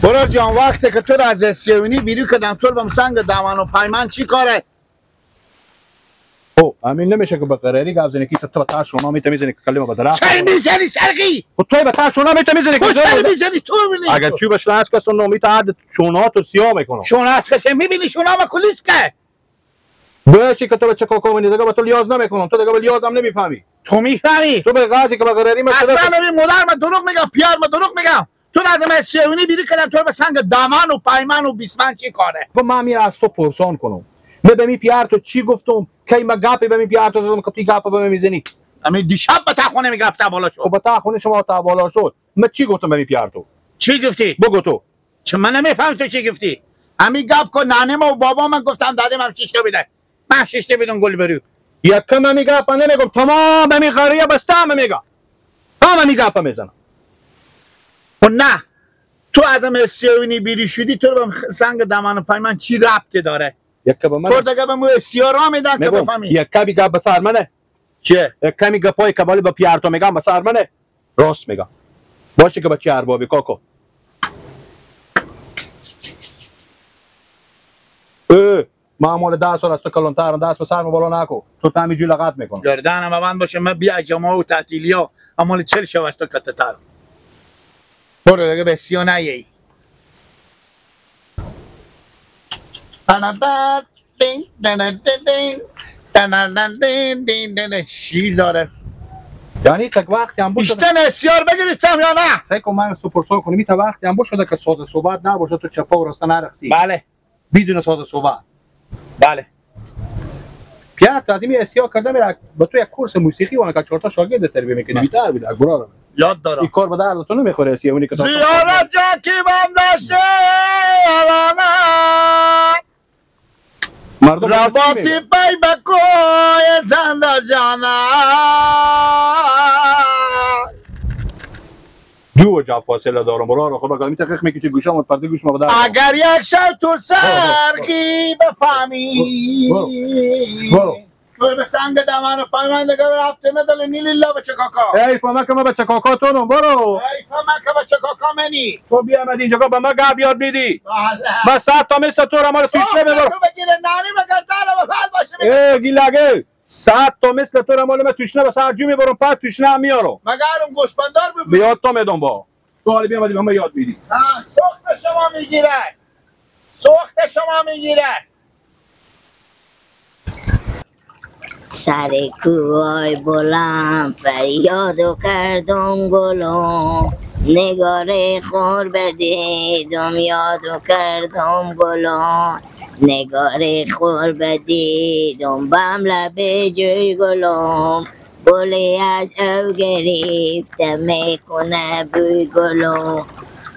برو جان وقتی که تو را از سیونی بیرون کردم تو رو سنگ دامن و پیمان چی کاره؟ او همین نمیشه که به قراری گپ زنی که تو تا شما میتونی کلمه بدره. چرا میزنی سرگی؟ تو به تا شما میتونی تو چرا میزنی تو میبینی؟ اگر چی بشه از کس نو میتاد شونا تو سیاه میکنه. شونا از کسی میبینی شونا ما کلیس که؟ باشه که تو بچه کوکو میدی دیگه تو لیاز نمیکنم تو دیگه لیاز هم نمیفهمی. تو میفهمی؟ تو به قاضی که به قراری مثلا اصلا نمی مادر من دروغ میگم پیار من دروغ میگم. تو لازم از سیونی بیرون کردم تو به سنگ دامن و پیمان و بیسمن چی کاره؟ با من می از تو پرسان کنم. من به می پیار تو چی گفتم؟ کی ما گپی به می پیار تو زدم که گپ به من میزنی؟ امی دیشب به تا خونه میگفت بالا شد. خب تا خونه شما تا بالا شد. من چی گفتم به می پیار تو؟ چی گفتی؟ بگو تو. چه من نمیفهم تو چی گفتی؟ امی گپ کو نانم و بابا من گفتم دادم هم شش تا بده. من شش تا بدون گل برو. یکم میگه پنه میگم تمام می قریه بستم میگه. تمام می گپ میزنم. و نه تو ازم سیونی بیری شدی تو رو به سنگ دامن پیمان چی ربطی داره؟ یک به من تو دیگه به مو سیارا میدن که بفهمی. یک کمی گپ بسر منه. چه؟ یک کمی گپای کبالی با پیار تو میگم بسر منه. راست میگم. باشه که بچه اربابی کاکو. معمول 10 سال از تو کلانتر دست به سر بالا نکو تو تامی جو لغت میکنم گردنم بند باشه من بیا جمعه و تعطیلیا اما 40 شو است کتتر برو دیگه بسیار نیی شیر داره یعنی تک وقتی هم باشه بیشتر نسیار بگیرستم یا نه سعی کن من سپرسو کنم تا وقتی هم باشه که ساده صحبت نباشه تو چپا و راسته نرخسی بله بدون ساده صحبت بله پیار تعظیمی اسیا کرده میره با تو یک کورس موسیقی و که 4 تا شاگرد تربیت میکنی بیشتر بود اگرا یاد دارم این کار به دردتون نمیخوره اسیا اونی که تو زیارت جا کی بم داشته الانا رباطی پی بکوی زنده جانا جو جا فاصله دارم برا رو خدا کامی تحقیق میکنی گوشام پرده گوش ما بدار اگر یک شب تو سرگی بفهمی برو تو به سنگ دامن و پیمان دیگه رفته نداره نیلی لا بچه کاکا ای فهمه که ما بچه کاکا تونم برو ای فهمه که بچه کاکا منی تو بیا مدی اینجا به ما گاب یاد میدی بس ساعت تا مثل تو را ما رو توشه میبرم تو بگیره نانی مگر داره و فعل باشه ای گیلگه ساعت تا مثل تو را ما رو توشنه به ساعت جو میبرم پس توشنه هم میارم مگر اون گوسپندار بود بیاد تو میدم با تو حالی بیا مدی به ما یاد میدی سوخت شما میگیره سوخت شما میگیره سر کوهای بلند فریادو کردم گلم نگاره خور بدیدم یادو کردم گلم نگاره خور بدیدم بم لب جوی گلم گلی از او گرفته میکنه بوی گلم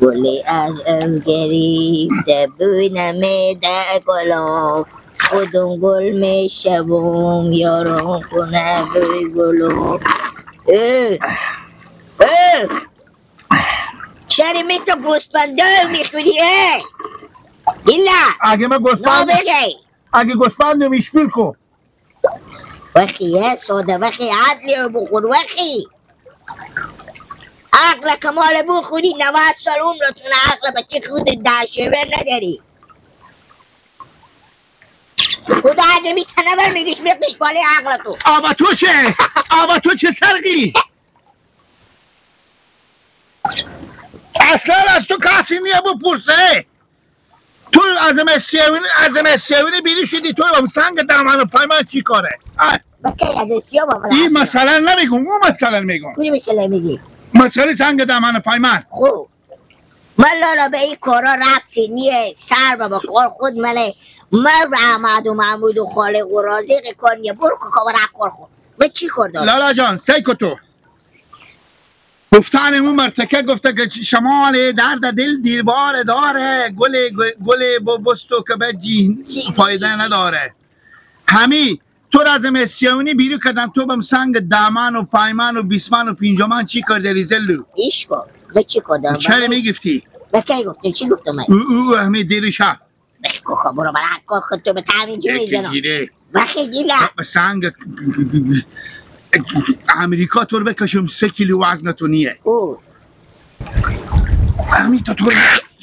گلی از او گرفته بوی نمیده گلم خودم گل میشوم یارم کنه بوی گلم چرا مثل گوسپندار میخوری گیلا اگه من گوسپند بگی اگه گوسپند میشکل کو وقی ساده وقی عدلی رو بخور وقی عقل کمال بخوری 90 سال عمرتون عقل بچه خود 10 شبر نداری خدا عدمی تنور میگیش بقیش بالی عقل تو آبا تو چه؟ آبا تو چه سرگی؟ اصلا از تو کسی نیه بپرسه تو از مسیوینی بیری شدی تو هم سنگ دامن و پیمان چی کاره؟ بکی از سیا بابا این مثلا نمیگم اون مثلا میگم کنی مثلا میگی مسئله سنگ دامن و پیمان خوب من لالا به این کارا ربطی نیه سر با کار خود منه من احمد و محمود و خالق و رازق کار نیه برو که کار کار خود من چی کار دارم لالا جان سیکو تو گفتن اون مرتکه گفته که شمال درد دل دیوار داره گل بستو که به جین فایده نداره همی تو را از مسیونی بیرو کردم تو بهم سنگ دامن و پیمان و بیسمان و پینجمان چی کرده ریزلو ایش کن من چی کار دارم چرا میگفتی؟ به کی گفتم چی گفتم من او اهمی دیر شب بخی کوکا برو برای کار خود تو به تعمین جو میزنم بخی گیله به سنگ امریکا تو رو بکشم 3 کیلو وزن تو نیه او همین تو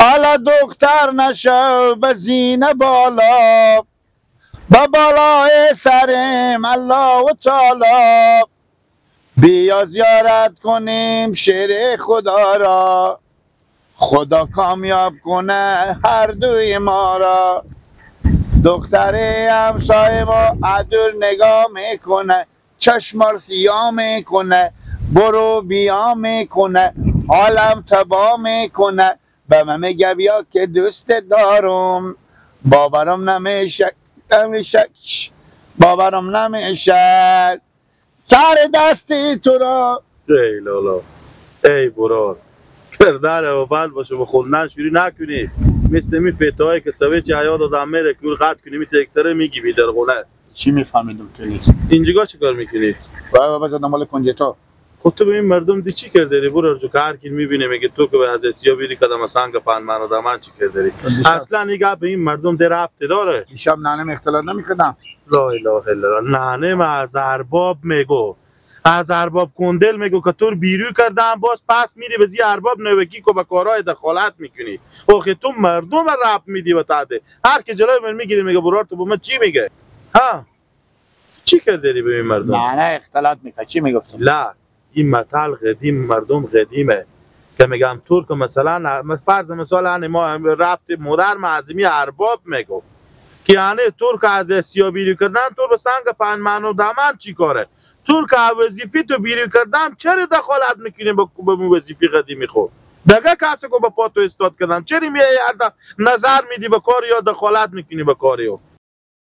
حالا دختر نشو به زینه بالا، با بالای سرم الله و تعالی. بیا زیارت کنیم شیر خدا را، خدا کامیاب کنه هر دوی ما را. دختر همسایه ما عدور نگاه میکنه، چشمار سیاه میکنه، برو بیا میکنه، حالم تباه میکنه. به من میگه بیا که دوست دارم، باورم نمیشه باورم نمیشه سر دستی تو را. ای لالا ای برار کردار اول باشه به خوندن شروع نکنی، مثل می فیتایی که سویچ حیات آدم میره که اون قطع کنی میته اکسره میگی بیدر غونه. چی میفهمیدم تو نیست؟ اینجا چه کار میکنی؟ بابا بزن دنبال کنجتا. خب تو به این مردم دی چی کرده برار جو که هر کی میبینه میگه تو که به از اسیا بیری کدام سنگ پن من آدم من چی کرده اصلا نگاه به این مردم در ربط داره. دیشب نانم اختلاط نمیکردم. لا اله الا الله. نانه ما از ارباب میگو، از ارباب کندل میگو که تو بیرو کردم باز پس میری به زی ارباب نوکی که با کارهای دخالت میکنی. اوخی تو مردم رب میدی و تاده هر که جلوی من میگیری میگه برار تو با من چی میگه؟ ها؟ چی کردی به این مردم؟ نه اختلاط میکنه. چی میگفتم؟ لا این مطل قدیم مردم قدیمه که میگم ترک مثلا فرض مثال ما ربط مدرن معظمی ارباب میگو که یعنی ترک از اسیا بیرو کردن تو به سنگ پن منو دامن چی کاره؟ ترک وظیفی تو بیرو کردن چرا دخالت میکنی به وظیفی قدیمی خود؟ دگه کسی که با پا تو استاد کردن چرا میای نظر میدی به کار یا دخالت میکنی به کاریو؟